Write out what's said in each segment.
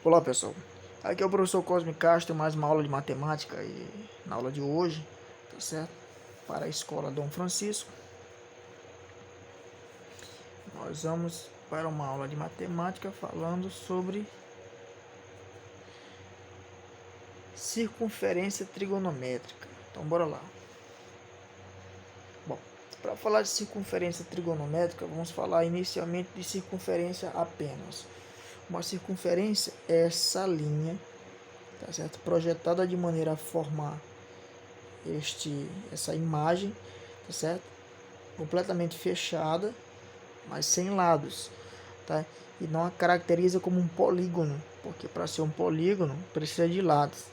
Olá pessoal, aqui é o professor Cosme Castro, mais uma aula de matemática e na aula de hoje, tá certo? Para a escola Dom Francisco, nós vamos para uma aula de matemática falando sobre circunferência trigonométrica. Então bora lá. Bom, para falar de circunferência trigonométrica, vamos falar inicialmente de circunferência apenas. Uma circunferência é essa linha, tá certo? Projetada de maneira a formar essa imagem, tá certo? Completamente fechada, mas sem lados, tá? E não a caracteriza como um polígono, porque para ser um polígono precisa de lados,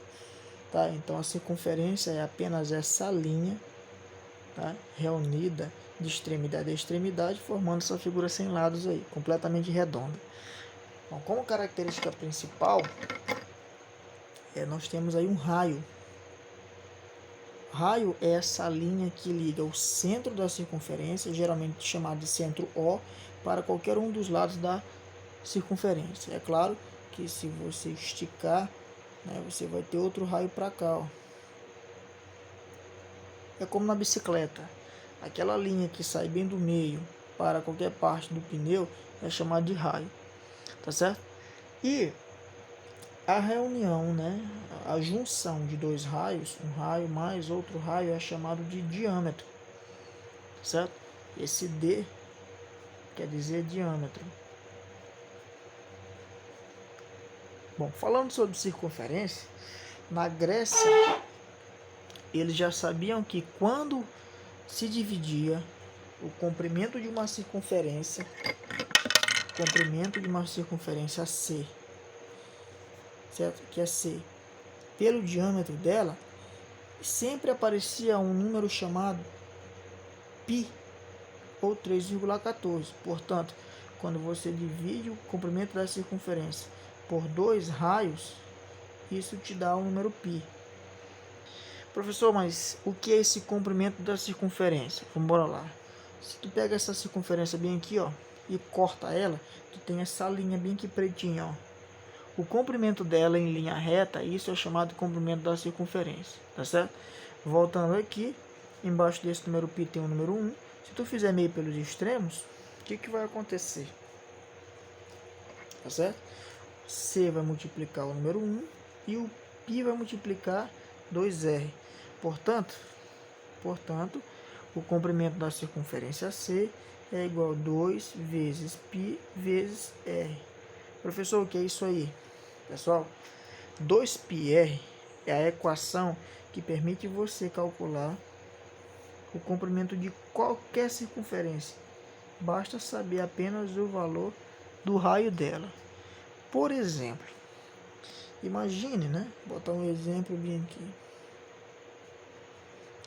tá? Então a circunferência é apenas essa linha, tá? Reunida de extremidade a extremidade, formando essa figura sem lados aí, completamente redonda. Bom, como característica principal, nós temos aí um raio. Raio é essa linha que liga o centro da circunferência, geralmente chamado de centro O, para qualquer um dos lados da circunferência. É claro que se você esticar, né, você vai ter outro raio para cá. Ó. É como na bicicleta. Aquela linha que sai bem do meio para qualquer parte do pneu é chamada de raio. Tá certo? E a reunião, né, a junção de dois raios, um raio mais outro raio, é chamado de diâmetro, certo? Esse D quer dizer diâmetro. Bom, falando sobre circunferência, na Grécia, eles já sabiam que quando se dividia o comprimento de uma circunferência C, certo? Que é C, pelo diâmetro dela, sempre aparecia um número chamado π, ou 3,14. Portanto, quando você divide o comprimento da circunferência por dois raios, isso te dá o número π. Professor, mas o que é esse comprimento da circunferência? Vamos lá. Se tu pega essa circunferência bem aqui, ó, e corta ela, tu tem essa linha bem aqui pretinha, ó. O comprimento dela em linha reta, isso é chamado de comprimento da circunferência, tá certo? Voltando aqui, embaixo desse número π tem o número 1. Se tu fizer meio pelos extremos, o que vai acontecer? Tá certo? C vai multiplicar o número 1 e o π vai multiplicar 2r. Portanto, o comprimento da circunferência C é igual a 2 vezes π vezes r. Professor, o que é isso aí? Pessoal, 2πr é a equação que permite você calcular o comprimento de qualquer circunferência. Basta saber apenas o valor do raio dela. Por exemplo, imagine, né? Vou botar um exemplo bem aqui.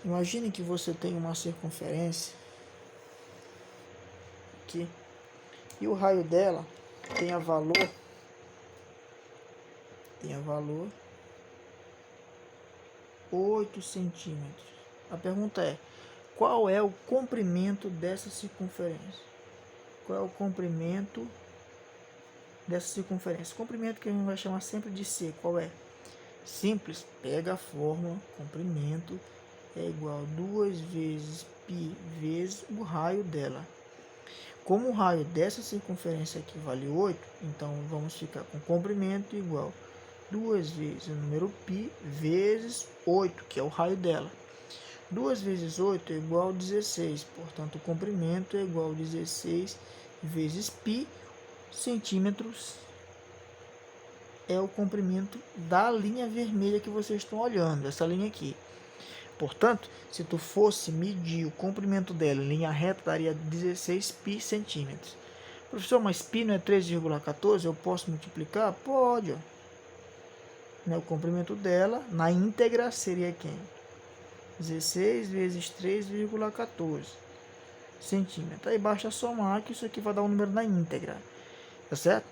Imagine que você tem uma circunferência aqui e o raio dela tenha valor 8 centímetros. A pergunta é: qual é o comprimento dessa circunferência? Qual é o comprimento dessa circunferência? O comprimento que a gente vai chamar sempre de C, qual é? Simples, pega a fórmula, comprimento é igual a 2 vezes π vezes o raio dela. Como o raio dessa circunferência aqui vale 8, então vamos ficar com comprimento igual a 2 vezes o número π vezes 8, que é o raio dela. 2 vezes 8 é igual a 16, portanto o comprimento é igual a 16 vezes π centímetros. É o comprimento da linha vermelha que vocês estão olhando, essa linha aqui. Portanto, se tu fosse medir o comprimento dela em linha reta, daria 16 π centímetros. Professor, mas π não é 3,14? Eu posso multiplicar? Pode. Ó. O comprimento dela, na íntegra, seria quem? 16 vezes 3,14 centímetros. Aí basta somar que isso aqui vai dar um número na íntegra. Tá certo?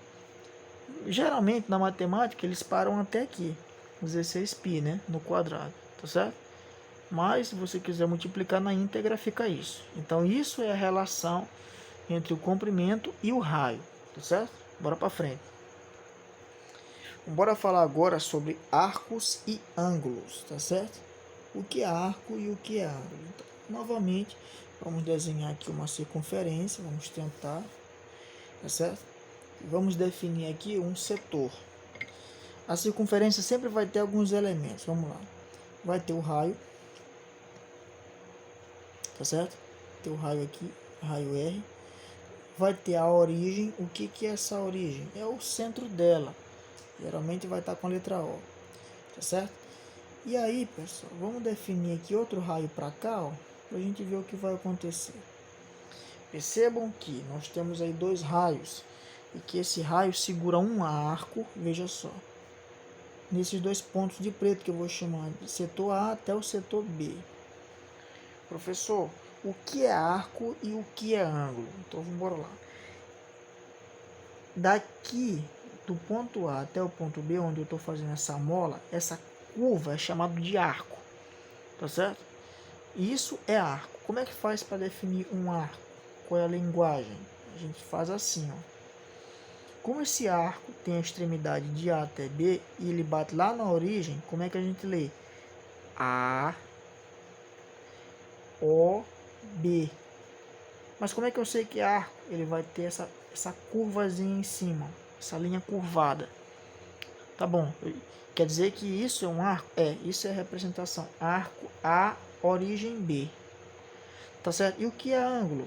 Geralmente, na matemática, eles param até aqui. 16 π, né? No quadrado. Tá certo? Mas, se você quiser multiplicar na íntegra, fica isso. Então, isso é a relação entre o comprimento e o raio. Tá certo? Bora para frente. Bora falar agora sobre arcos e ângulos, tá certo? O que é arco e o que é ângulo. Então, novamente, vamos desenhar aqui uma circunferência, vamos tentar, tá certo? Vamos definir aqui um setor. A circunferência sempre vai ter alguns elementos, vamos lá. Vai ter o raio, tá certo? Tem o raio aqui, raio R. Vai ter a origem. O que é essa origem? É o centro dela. Geralmente vai estar com a letra O, tá certo? E aí, pessoal, vamos definir aqui outro raio para cá, ó, para a gente ver o que vai acontecer. Percebam que nós temos aí dois raios e que esse raio segura um arco, veja só, nesses dois pontos de preto que eu vou chamar de setor A até o setor B. Professor, o que é arco e o que é ângulo? Então vamos lá. Daqui do ponto A até o ponto B, onde eu estou fazendo essa mola, essa curva é chamada de arco, tá certo? Isso é arco. Como é que faz para definir um arco? Qual é a linguagem? A gente faz assim, ó. Como esse arco tem a extremidade de A até B e ele bate lá na origem, como é que a gente lê? A, O, B. Mas como é que eu sei que é arco? Ele vai ter essa curvazinha em cima, essa linha curvada. Tá bom. Quer dizer que isso é um arco? É, isso é a representação. Arco A, origem B. Tá certo? E o que é ângulo?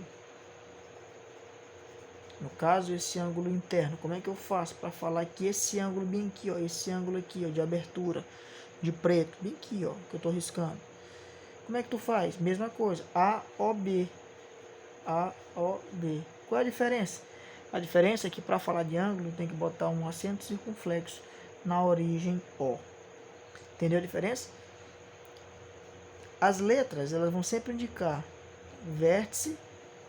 No caso, esse ângulo interno. Como é que eu faço para falar que esse ângulo bem aqui, ó, esse ângulo aqui, ó, de abertura, de preto, bem aqui, ó, que eu estou riscando. Como é que tu faz? Mesma coisa. A, O, B. A, O, B. Qual é a diferença? A diferença é que para falar de ângulo tem que botar um acento circunflexo na origem O. Entendeu a diferença? As letras, elas vão sempre indicar vértice,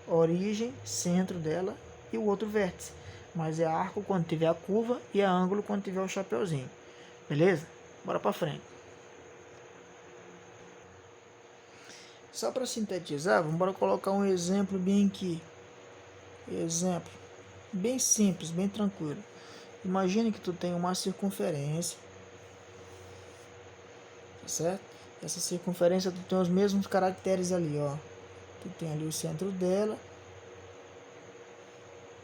origem, centro dela e o outro vértice. Mas é arco quando tiver a curva e é ângulo quando tiver o chapeuzinho. Beleza? Bora para frente. Só para sintetizar, vamos colocar um exemplo bem aqui. Exemplo bem simples, bem tranquilo. Imagine que tu tem uma circunferência, tá certo? Essa circunferência tu tem os mesmos caracteres ali, ó. Tu tem ali o centro dela,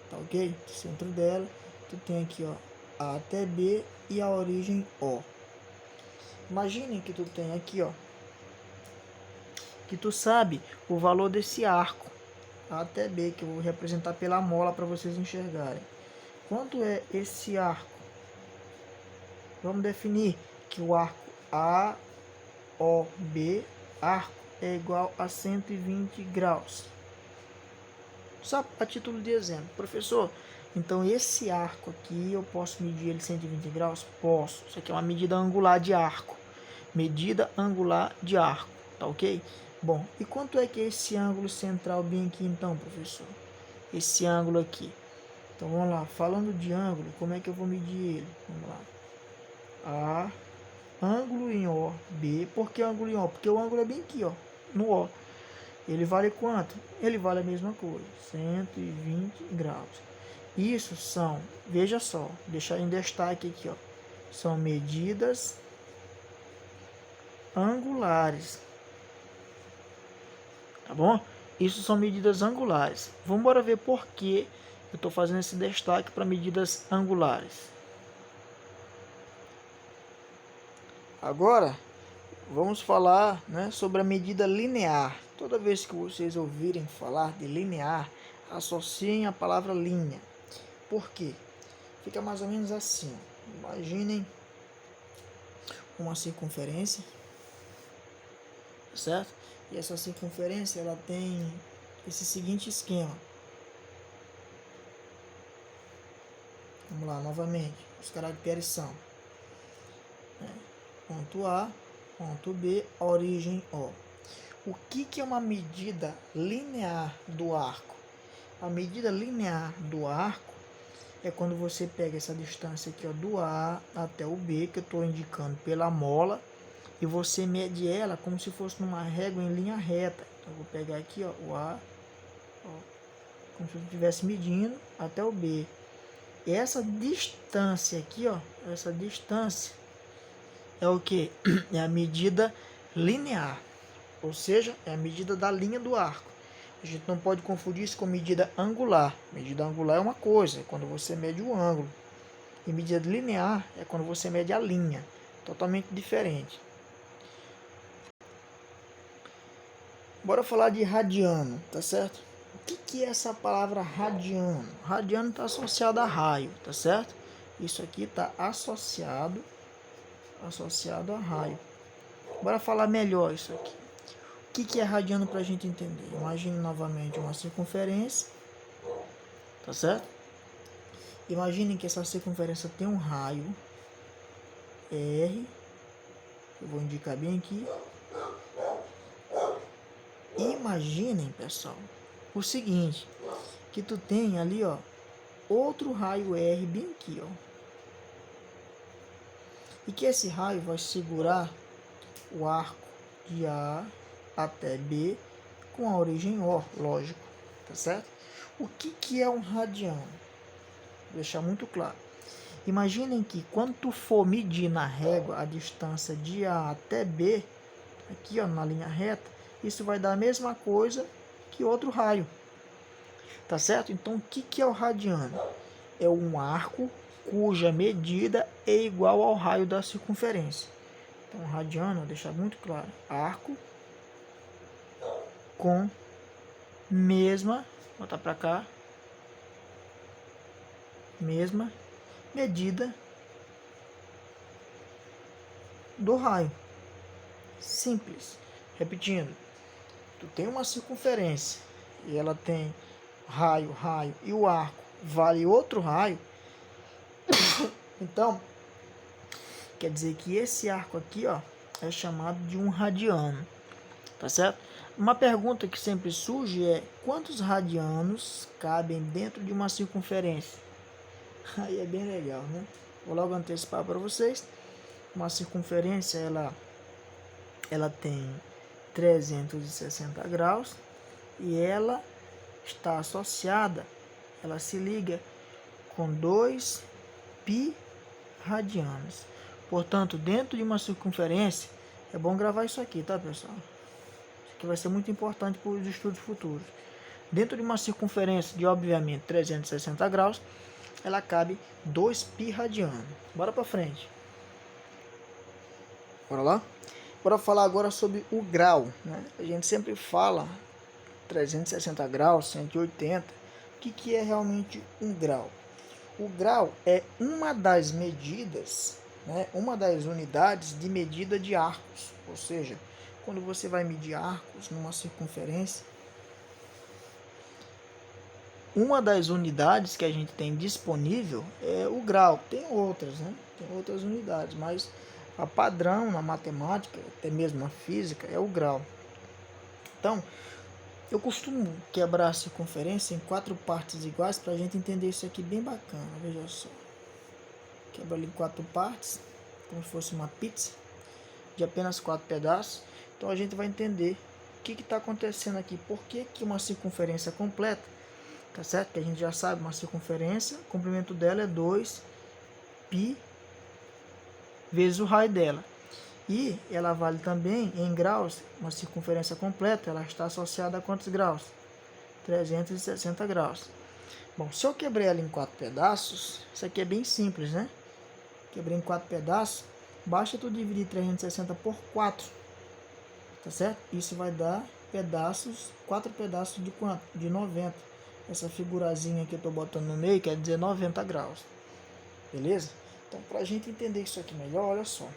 tá ok? O centro dela, tu tem aqui, ó, A até B e a origem O. Imagine que tu tem aqui, ó, que tu sabe o valor desse arco A até B, que eu vou representar pela mola para vocês enxergarem. Quanto é esse arco? Vamos definir que o arco AOB, arco, é igual a 120 graus. Só a título de exemplo. Professor, então esse arco aqui eu posso medir ele 120 graus? Posso. Isso aqui é uma medida angular de arco. Medida angular de arco, tá ok? Bom, e quanto é que é esse ângulo central bem aqui então, professor? Esse ângulo aqui. Então vamos lá, falando de ângulo, como é que eu vou medir ele? Vamos lá. A, ângulo em O, B. Por que ângulo em O? Porque o ângulo é bem aqui, ó, no O. Ele vale quanto? Ele vale a mesma coisa, 120 graus. Isso são, veja só, deixar em destaque aqui, ó, são medidas angulares. Tá bom? Isso são medidas angulares. Vamos embora ver por que eu estou fazendo esse destaque para medidas angulares. Agora, vamos falar, né, sobre a medida linear. Toda vez que vocês ouvirem falar de linear, associem a palavra linha. Por quê? Fica mais ou menos assim. Imaginem uma circunferência, certo? E essa circunferência ela tem esse seguinte esquema. Vamos lá, novamente. Os caracteres são ponto A, ponto B, origem O. O que é uma medida linear do arco? A medida linear do arco é quando você pega essa distância aqui, ó, do A até o B, que eu estou indicando pela mola, e você mede ela como se fosse numa régua em linha reta. Então, eu vou pegar aqui, ó, o A, ó, como se eu estivesse medindo até o B. essa distância aqui, ó, essa distância é o que? É a medida linear, ou seja, é a medida da linha do arco. A gente não pode confundir isso com medida angular. Medida angular é uma coisa, é quando você mede o ângulo. E medida linear é quando você mede a linha, totalmente diferente. Bora falar de radiano, tá certo? O que é essa palavra radiano? Radiano está associado a raio, tá certo? Isso aqui está associado a raio. Bora falar melhor isso aqui. O que é radiano para a gente entender? Imagine novamente uma circunferência, tá certo? Imagine que essa circunferência tem um raio R, eu vou indicar bem aqui. Imaginem, pessoal, o seguinte, que tu tem ali, ó, outro raio R bem aqui, ó. E que esse raio vai segurar o arco de A até B com a origem O, lógico, tá certo? O que é um radiano? Vou deixar muito claro. Imaginem que quando tu for medir na régua a distância de A até B, aqui ó, na linha reta, isso vai dar a mesma coisa que outro raio, tá certo? Então o que é o radiano? É um arco cuja medida é igual ao raio da circunferência. Então radiano, vou deixar muito claro, arco com mesma, vou botar para cá, mesma medida do raio. Simples. Repetindo, tu tem uma circunferência e ela tem raio, e o arco vale outro raio, então quer dizer que esse arco aqui, ó, é chamado de um radiano, tá certo? Uma pergunta que sempre surge é: quantos radianos cabem dentro de uma circunferência? Aí é bem legal, né? Vou logo antecipar para vocês. Uma circunferência, ela tem 360 graus e ela está associada, ela se liga com 2 π radianos. Portanto, dentro de uma circunferência, é bom gravar isso aqui, tá, pessoal? Isso aqui vai ser muito importante para os estudos futuros. Dentro de uma circunferência de, obviamente, 360 graus, ela cabe 2 π radianos. Bora para frente. Bora lá? Bora falar agora sobre o grau, né? A gente sempre fala 360 graus, 180. O que é realmente um grau? O grau é uma das medidas, né? Uma das unidades de medida de arcos. Ou seja, quando você vai medir arcos numa circunferência, uma das unidades que a gente tem disponível é o grau. Tem outras, né? Tem outras unidades, mas a padrão na matemática, até mesmo na física, é o grau. Então, eu costumo quebrar a circunferência em 4 partes iguais para a gente entender isso aqui bem bacana. Veja só. Quebra ali em 4 partes, como se fosse uma pizza, de apenas 4 pedaços. Então a gente vai entender o que está acontecendo aqui. Por que uma circunferência completa, tá certo? Que a gente já sabe, uma circunferência, o comprimento dela é 2 π vezes o raio dela. E ela vale também em graus, uma circunferência completa, ela está associada a quantos graus? 360 graus. Bom, se eu quebrei ela em 4 pedaços, isso aqui é bem simples, né? Quebrei em 4 pedaços, basta tu dividir 360 por 4, tá certo? Isso vai dar pedaços, 4 pedaços de quanto? De 90. Essa figurazinha que eu estou botando no meio quer dizer 90 graus, beleza? Então, para a gente entender isso aqui melhor, olha só.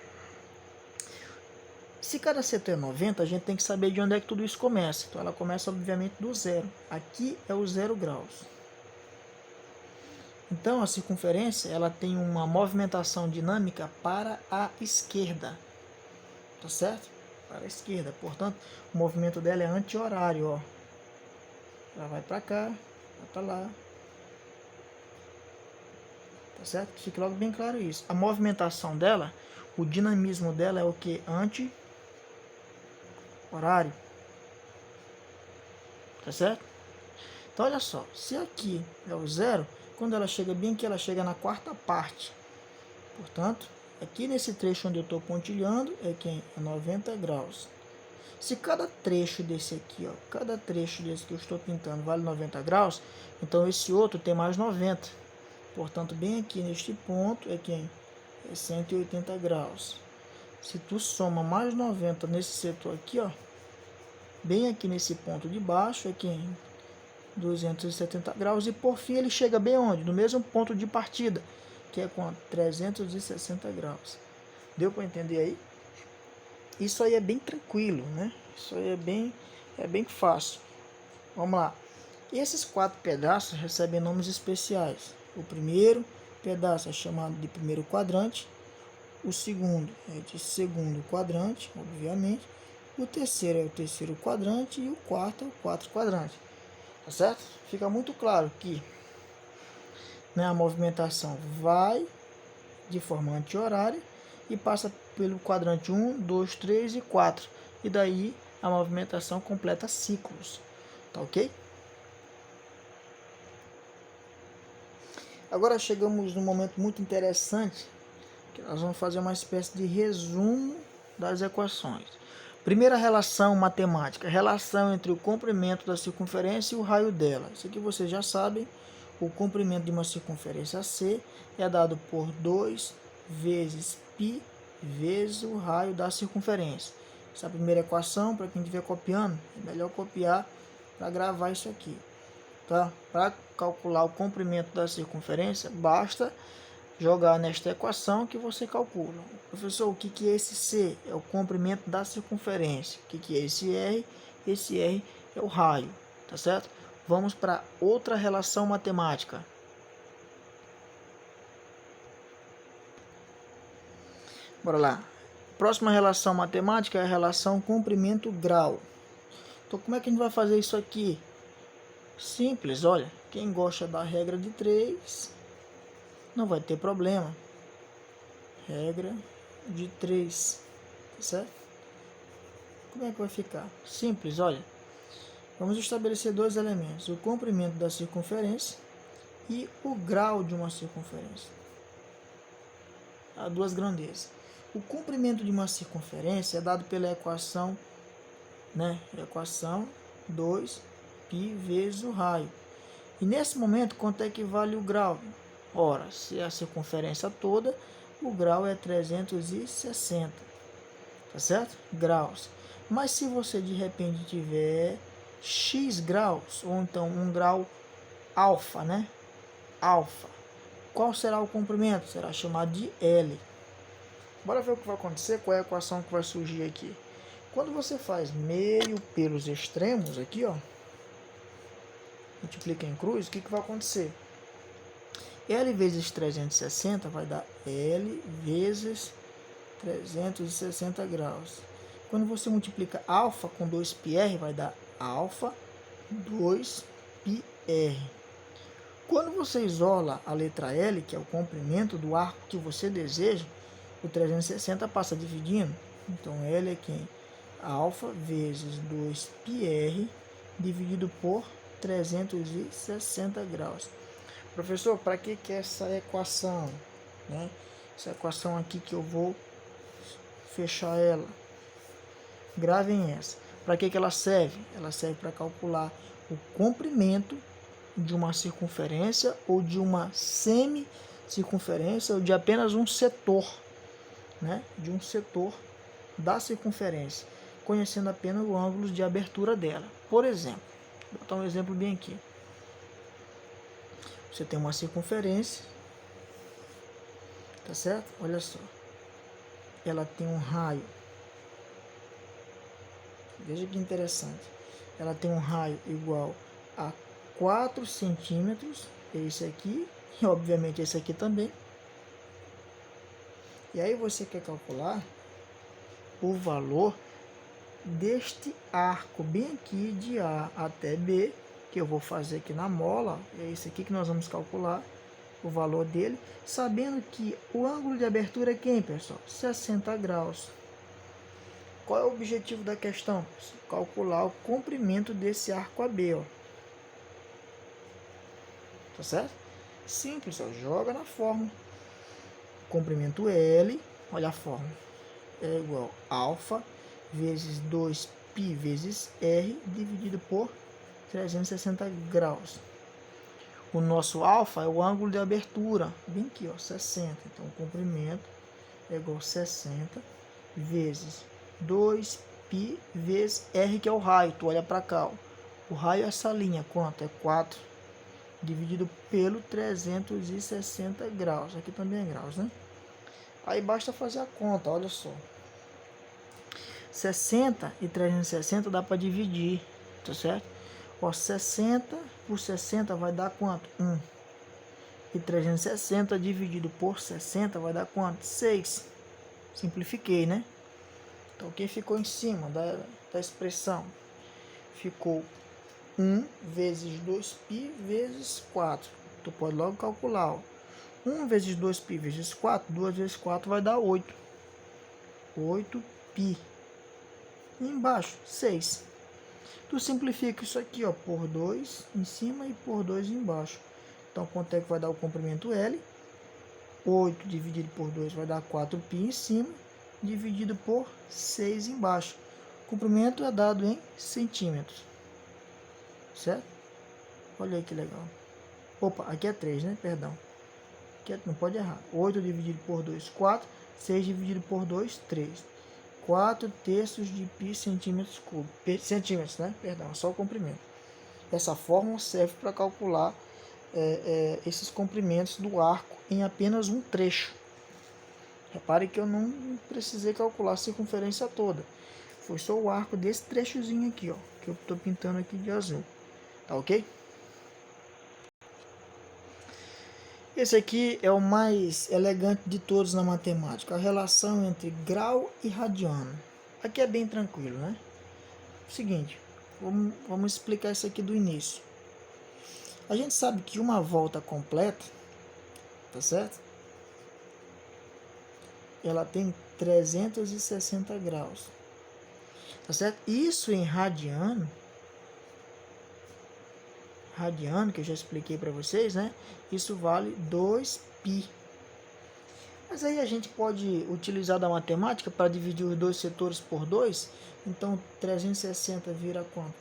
Se cada setor é 90, a gente tem que saber de onde é que tudo isso começa. Então, ela começa, obviamente, do zero. Aqui é o 0 graus. Então, a circunferência ela tem uma movimentação dinâmica para a esquerda. Tá certo? Para a esquerda. Portanto, o movimento dela é anti-horário, ó. Ela vai para cá, vai para lá. Tá certo? Fique logo bem claro isso. A movimentação dela, o dinamismo dela é o que? Anti-horário. Tá certo? Então, olha só. Se aqui é o zero, Quando ela chega bem aqui, ela chega na quarta parte. Portanto, aqui nesse trecho onde eu estou pontilhando é quem? É 90 graus. Se cada trecho desse aqui, ó, cada trecho desse que eu estou pintando vale 90 graus, então esse outro tem mais 90. Portanto, bem aqui neste ponto é quem? É 180 graus. Se tu soma mais 90 nesse setor aqui, ó, bem aqui nesse ponto de baixo é quem? 270 graus. E por fim ele chega bem onde? No mesmo ponto de partida, que é com 360 graus. Deu para entender aí? Isso aí é bem tranquilo, né? Isso aí é bem fácil. Vamos lá. Esses 4 pedaços recebem nomes especiais. O primeiro pedaço é chamado de primeiro quadrante. O segundo é de segundo quadrante, obviamente. O terceiro é o terceiro quadrante e o quarto é o quarto quadrante. Tá certo? Fica muito claro que, né, a movimentação vai de forma anti-horária e passa pelo quadrante 1, 2, 3 e 4. E daí a movimentação completa ciclos. Tá ok? Agora chegamos num momento muito interessante, que nós vamos fazer uma espécie de resumo das equações. Primeira relação matemática, relação entre o comprimento da circunferência e o raio dela. Isso aqui vocês já sabem. O comprimento de uma circunferência C é dado por 2 vezes π vezes o raio da circunferência. Essa é a primeira equação. Para quem estiver copiando, é melhor copiar para gravar isso aqui. Tá? Para calcular o comprimento da circunferência, basta jogar nesta equação que você calcula. Professor, o que é esse C? É o comprimento da circunferência. O que é esse R? Esse R é o raio. Tá certo? Vamos para outra relação matemática. Bora lá. Próxima relação matemática é a relação comprimento-grau. Então, como é que a gente vai fazer isso aqui? Simples, olha. Quem gosta da regra de 3 não vai ter problema. Regra de 3. Tá certo? Como é que vai ficar? Simples, olha. Vamos estabelecer 2 elementos. O comprimento da circunferência e o grau de uma circunferência. Há 2 grandezas. O comprimento de uma circunferência é dado pela equação, né? Equação 2π vezes o raio. E nesse momento, quanto é que vale o grau? Ora, se é a circunferência toda, o grau é 360. Tá certo? Graus. Mas se você de repente tiver x graus, ou então um grau alfa, né? Alfa. Qual será o comprimento? Será chamado de L. Bora ver o que vai acontecer, qual é a equação que vai surgir aqui. Quando você faz meio pelos extremos aqui, ó, multiplica em cruz, o que vai acontecer? L vezes 360 vai dar L vezes 360 graus. Quando você multiplica alfa com 2πr, vai dar alfa 2πr. Quando você isola a letra L, que é o comprimento do arco que você deseja, o 360 passa dividindo. Então, L é quem? Alfa vezes 2πr dividido por 360 graus. Professor, para que é essa equação? Né? Essa equação aqui que eu vou fechar ela. Gravem essa. Para que ela serve? Ela serve para calcular o comprimento de uma circunferência ou de uma semicircunferência ou de apenas um setor, né? De um setor da circunferência, conhecendo apenas o ângulo de abertura dela. Por exemplo, vou botar um exemplo bem aqui. Você tem uma circunferência, tá certo? Olha só. Ela tem um raio. Veja que interessante. Ela tem um raio igual a 4 centímetros, esse aqui, e obviamente esse aqui também. E aí você quer calcular o valor deste arco bem aqui de A até B, que eu vou fazer aqui na mola. É esse aqui que nós vamos calcular o valor dele, sabendo que o ângulo de abertura é quem, pessoal? 60 graus. Qual é o objetivo da questão? Calcular o comprimento desse arco AB, ó. Tá certo? Simples, ó, joga na fórmula. Comprimento L, olha a fórmula, é igual a alfa vezes 2π vezes R dividido por 360 graus. O nosso alfa é o ângulo de abertura, bem aqui, ó, 60. Então, o comprimento é igual a 60 vezes 2π vezes R, que é o raio. Tu olha para cá, ó. O raio é essa linha, quanto? É 4 dividido pelo 360 graus. Aqui também é graus, né? Aí basta fazer a conta, olha só. 60 e 360 dá para dividir, tá certo? Ó, 60 por 60 vai dar quanto? 1. E 360 dividido por 60 vai dar quanto? 6. Simplifiquei, né? Então, quem ficou em cima da expressão? Ficou 1 vezes 2π vezes 4. Tu pode logo calcular, ó. 1 vezes 2π vezes 4, 2 vezes 4 vai dar 8. 8π. E embaixo, 6. Tu simplifica isso aqui, ó, por 2 em cima e por 2 embaixo. Então, quanto é que vai dar o comprimento L? 8 dividido por 2 vai dar 4π em cima, dividido por 6 embaixo. O comprimento é dado em centímetros. Certo? Olha aí que legal. Opa, aqui é 3, né? Perdão. Aqui não pode errar. 8 dividido por 2, 4. 6 dividido por 2, 3. 4 terços de π centímetros cúbicos. Centímetros, né? Perdão, é só o comprimento. Essa fórmula serve para calcular esses comprimentos do arco em apenas um trecho. Repare que eu não precisei calcular a circunferência toda. Foi só o arco desse trechozinho aqui, ó, que eu estou pintando aqui de azul. Tá ok? Esse aqui é o mais elegante de todos na matemática, a relação entre grau e radiano. Aqui é bem tranquilo, né? Seguinte, vamos explicar isso aqui do início. A gente sabe que uma volta completa, tá certo? Ela tem 360 graus, tá certo? Isso em radiano, que eu já expliquei para vocês, né? Isso vale 2π. Mas aí a gente pode utilizar da matemática para dividir os dois setores por 2. Então, 360 vira quanto?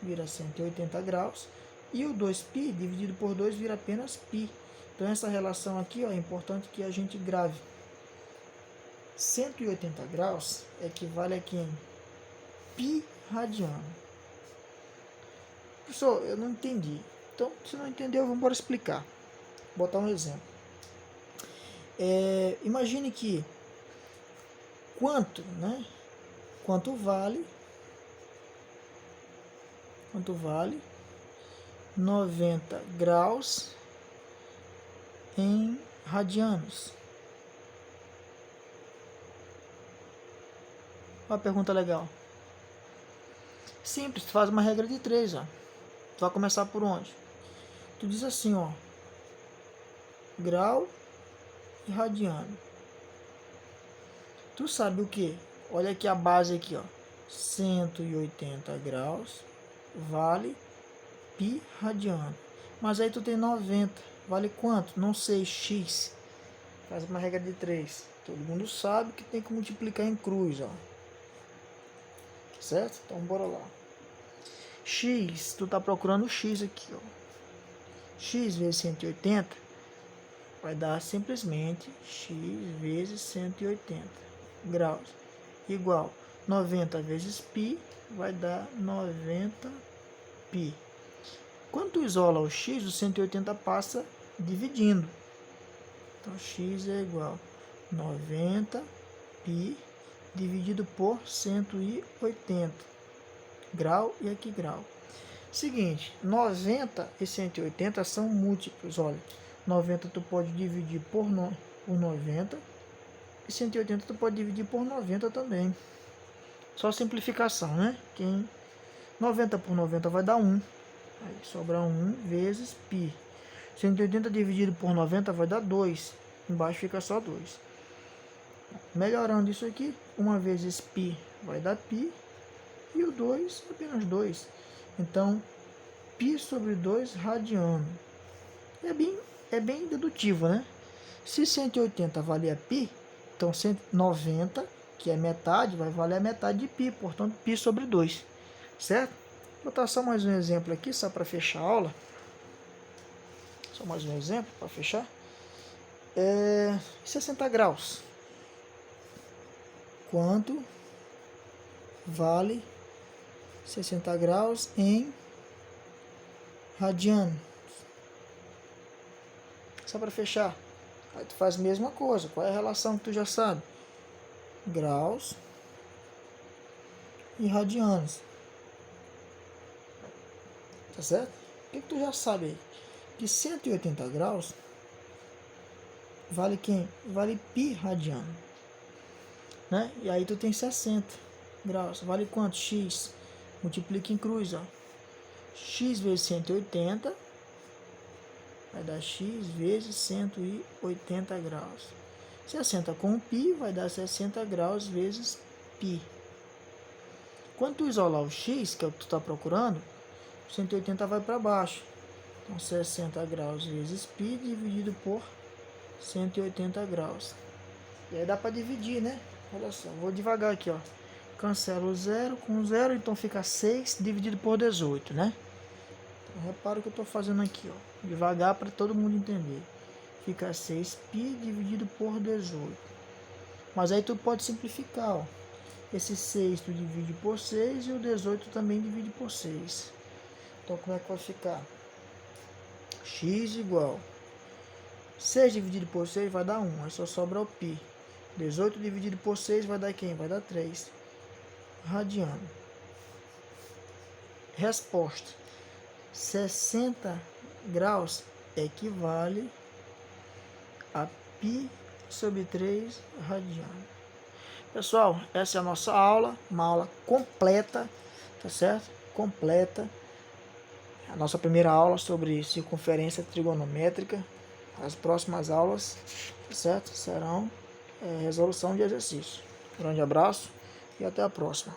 Vira 180 graus. E o 2π dividido por 2 vira apenas π. Então, essa relação aqui, ó, é importante que a gente grave. 180 graus equivale aqui em π radiano. Professor, eu não entendi. Então, se não entendeu, vamos embora explicar. Vou botar um exemplo. Imagine que quanto vale 90 graus em radianos? Uma pergunta legal. Simples, tu faz uma regra de 3, ó. Tu vai começar por onde? Tu diz assim, ó, grau e radiano. Tu sabe o que? Olha aqui a base aqui, ó. 180 graus vale π radiano. Mas aí tu tem 90. Vale quanto? Não sei, x. Faz uma regra de 3. Todo mundo sabe que tem que multiplicar em cruz, ó. Certo? Então bora lá. X, tu tá procurando o x aqui, ó. X vezes 180 vai dar simplesmente x vezes 180 graus igual 90 vezes π vai dar 90π. Quando tu isola o x, o 180 passa dividindo. Então x é igual a 90π dividido por 180 grau e aqui grau. Seguinte, 90 e 180 são múltiplos, olha. 90 tu pode dividir por 90 e 180 tu pode dividir por 90 também. Só simplificação, né? 90 por 90 vai dar 1. Aí sobra 1 vezes π. 180 dividido por 90 vai dar 2. Embaixo fica só 2. Melhorando isso aqui, 1 vezes π vai dar π. E o 2 apenas 2. Então, π sobre 2 radiano. É bem é bem dedutivo, né? Se 180 valia π, então 190, que é metade, vai valer a metade de π, portanto π sobre 2, certo? Vou botar só mais um exemplo aqui, só para fechar a aula. Só mais um exemplo para fechar. 60 graus. Quanto vale 60 graus em radianos? Só para fechar. Aí tu faz a mesma coisa. Qual é a relação que tu já sabe? Graus e radianos. Tá certo? O que tu já sabe aí? Que 180 graus vale quem? Vale π radiano. Né? E aí tu tem 60 graus. Vale quanto? X. Multiplica em cruz, ó. X vezes 180 vai dar x vezes 180 graus. 60 com π vai dar 60 graus vezes π. Quando tu isolar o x, que é o que tu está procurando, 180 vai para baixo. Então 60 graus vezes π dividido por 180 graus. E aí dá para dividir, né? Olha só, vou devagar aqui, ó. Cancela o 0 com 0, então fica 6 dividido por 18, né? Então, repara o que eu estou fazendo aqui, ó. Devagar para todo mundo entender. Fica 6π dividido por 18. Mas aí tu pode simplificar, ó. Esse 6 tu divide por 6 e o 18 também divide por 6. Então como é que vai ficar? X igual 6 dividido por 6 vai dar 1, aí só sobra o π. 18 dividido por 6 vai dar quem? Vai dar 3 radiano. Resposta: 60 graus equivale a π sobre 3 radiano. Pessoal, essa é a nossa aula, uma aula completa, tá certo? Completa. A nossa primeira aula sobre circunferência trigonométrica. As próximas aulas, tá certo? Serão resolução de exercício. Grande abraço e até a próxima.